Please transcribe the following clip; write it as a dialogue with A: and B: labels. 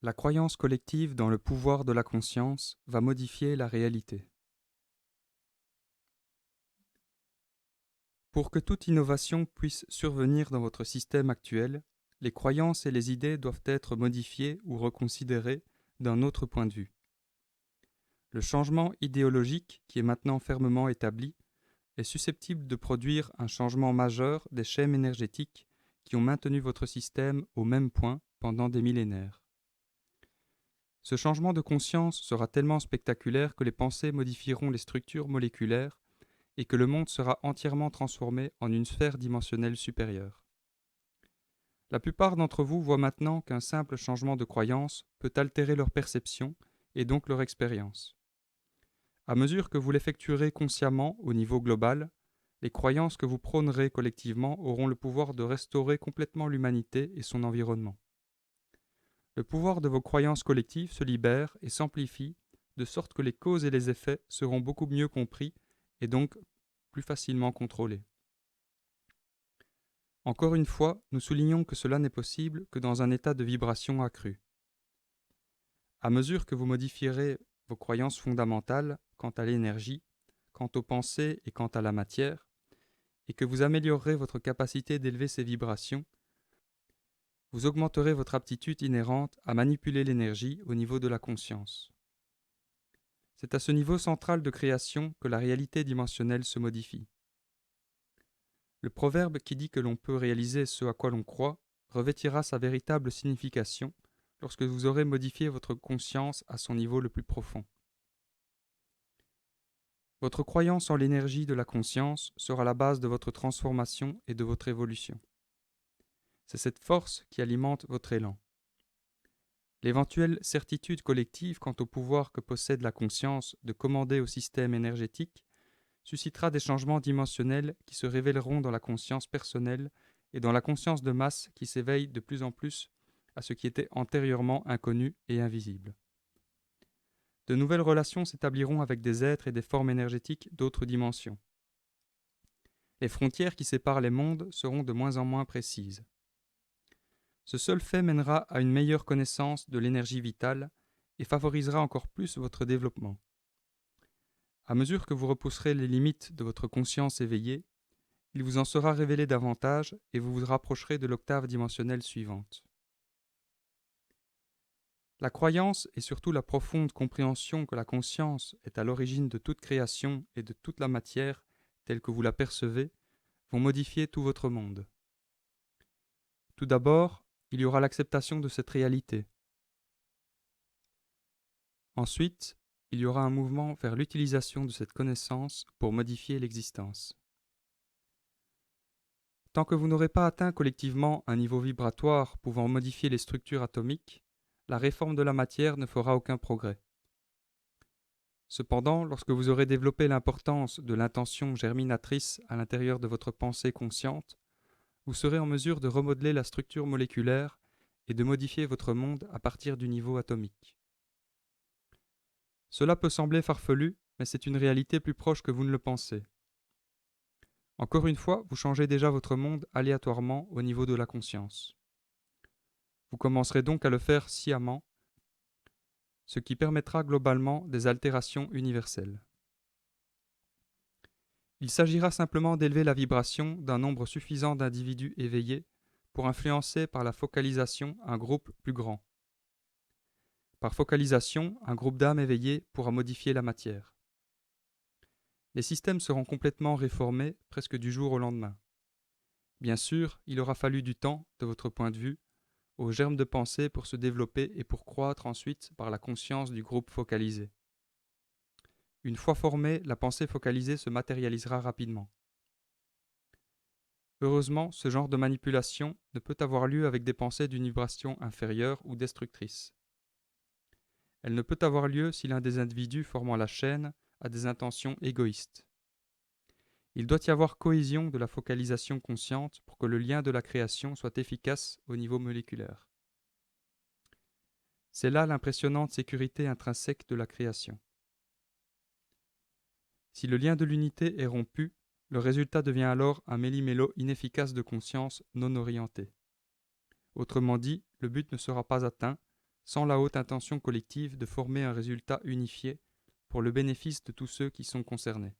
A: La croyance collective dans le pouvoir de la conscience va modifier la réalité. Pour que toute innovation puisse survenir dans votre système actuel, les croyances et les idées doivent être modifiées ou reconsidérées d'un autre point de vue. Le changement idéologique, qui est maintenant fermement établi, est susceptible de produire un changement majeur des schèmes énergétiques qui ont maintenu votre système au même point pendant des millénaires. Ce changement de conscience sera tellement spectaculaire que les pensées modifieront les structures moléculaires et que le monde sera entièrement transformé en une sphère dimensionnelle supérieure. La plupart d'entre vous voient maintenant qu'un simple changement de croyance peut altérer leur perception et donc leur expérience. À mesure que vous l'effectuerez consciemment au niveau global, les croyances que vous prônerez collectivement auront le pouvoir de restaurer complètement l'humanité et son environnement. Le pouvoir de vos croyances collectives se libère et s'amplifie de sorte que les causes et les effets seront beaucoup mieux compris et donc plus facilement contrôlés. Encore une fois, nous soulignons que cela n'est possible que dans un état de vibration accrue. À mesure que vous modifierez vos croyances fondamentales quant à l'énergie, quant aux pensées et quant à la matière, et que vous améliorerez votre capacité d'élever ces vibrations, vous augmenterez votre aptitude inhérente à manipuler l'énergie au niveau de la conscience. C'est à ce niveau central de création que la réalité dimensionnelle se modifie. Le proverbe qui dit que l'on peut réaliser ce à quoi l'on croit revêtira sa véritable signification lorsque vous aurez modifié votre conscience à son niveau le plus profond. Votre croyance en l'énergie de la conscience sera la base de votre transformation et de votre évolution. C'est cette force qui alimente votre élan. L'éventuelle certitude collective quant au pouvoir que possède la conscience de commander au système énergétique suscitera des changements dimensionnels qui se révéleront dans la conscience personnelle et dans la conscience de masse qui s'éveille de plus en plus à ce qui était antérieurement inconnu et invisible. De nouvelles relations s'établiront avec des êtres et des formes énergétiques d'autres dimensions. Les frontières qui séparent les mondes seront de moins en moins précises. Ce seul fait mènera à une meilleure connaissance de l'énergie vitale et favorisera encore plus votre développement. À mesure que vous repousserez les limites de votre conscience éveillée, il vous en sera révélé davantage et vous vous rapprocherez de l'octave dimensionnelle suivante. La croyance et surtout la profonde compréhension que la conscience est à l'origine de toute création et de toute la matière telle que vous la percevez vont modifier tout votre monde. Tout d'abord, il y aura l'acceptation de cette réalité. Ensuite, il y aura un mouvement vers l'utilisation de cette connaissance pour modifier l'existence. Tant que vous n'aurez pas atteint collectivement un niveau vibratoire pouvant modifier les structures atomiques, la réforme de la matière ne fera aucun progrès. Cependant, lorsque vous aurez développé l'importance de l'intention germinatrice à l'intérieur de votre pensée consciente, vous serez en mesure de remodeler la structure moléculaire et de modifier votre monde à partir du niveau atomique. Cela peut sembler farfelu, mais c'est une réalité plus proche que vous ne le pensez. Encore une fois, vous changez déjà votre monde aléatoirement au niveau de la conscience. Vous commencerez donc à le faire sciemment, ce qui permettra globalement des altérations universelles. Il s'agira simplement d'élever la vibration d'un nombre suffisant d'individus éveillés pour influencer par la focalisation un groupe plus grand. Par focalisation, un groupe d'âmes éveillées pourra modifier la matière. Les systèmes seront complètement réformés presque du jour au lendemain. Bien sûr, il aura fallu du temps, de votre point de vue, aux germes de pensée pour se développer et pour croître ensuite par la conscience du groupe focalisé. Une fois formée, la pensée focalisée se matérialisera rapidement. Heureusement, ce genre de manipulation ne peut avoir lieu avec des pensées d'une vibration inférieure ou destructrice. Elle ne peut avoir lieu si l'un des individus formant la chaîne a des intentions égoïstes. Il doit y avoir cohésion de la focalisation consciente pour que le lien de la création soit efficace au niveau moléculaire. C'est là l'impressionnante sécurité intrinsèque de la création. Si le lien de l'unité est rompu, le résultat devient alors un méli-mélo inefficace de conscience non orientée. Autrement dit, le but ne sera pas atteint, sans la haute intention collective de former un résultat unifié pour le bénéfice de tous ceux qui sont concernés.